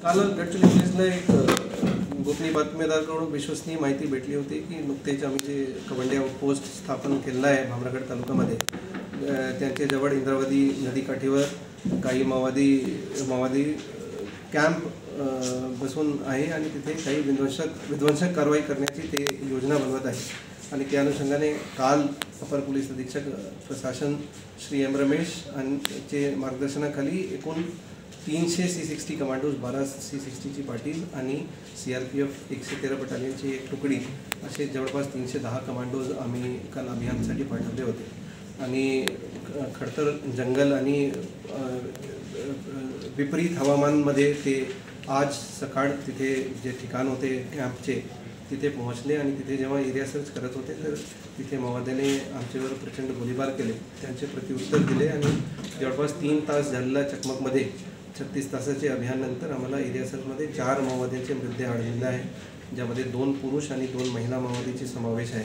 काल गडचिरोली पोलिसला एक गोपनीय बातमीदाराकडून विश्वसनीय माहिती भेटली होती की नुकतेच आम्ही जे कवंडी आउटपोस्ट स्थापन केलेलं आहे भामरागड तालुक्यामध्ये, त्यांच्या जवळ इंद्रावती नदीकाठीवर काही माओवादी कॅम्प बसून आहे आणि तिथे काही विध्वंसक कारवाई करण्याची ते योजना बनवत आहे. आणि त्या अनुषंगाने काल अपर पोलीस अधीक्षक प्रशासन श्री एम रमेश यांचे मार्गदर्शनाखाली एकूण 300 C60 कमांडोज, 12 C60ची पाटील आणि CRPF 113 बटालियनची एक तुकडी असे जवळपास 310 कमांडोज आम्ही काल अभियानासाठी पाठवले होते. आणि खडतर जंगल आणि विपरीत हवामानमध्ये ते आज सकाळ तिथे जे ठिकाण होते कॅम्पचे तिथे पोहोचले आणि तिथे जेव्हा एरिया सर्च करत होते तर तिथे माओवाद्याने आमच्यावर प्रचंड गोळीबार केले, त्यांचे प्रत्युत्तर दिले आणि जवळपास 3 तास झालेल्या चकमकमध्ये 36 तासाचे अभियानानंतर आम्हाला एरिया सर्चमध्ये 4 माओवाद्यांचे मृतदेह आढळलेले आहे, ज्यामध्ये 2 पुरुष आणि 2 महिला माओवादीचे समावेश आहे.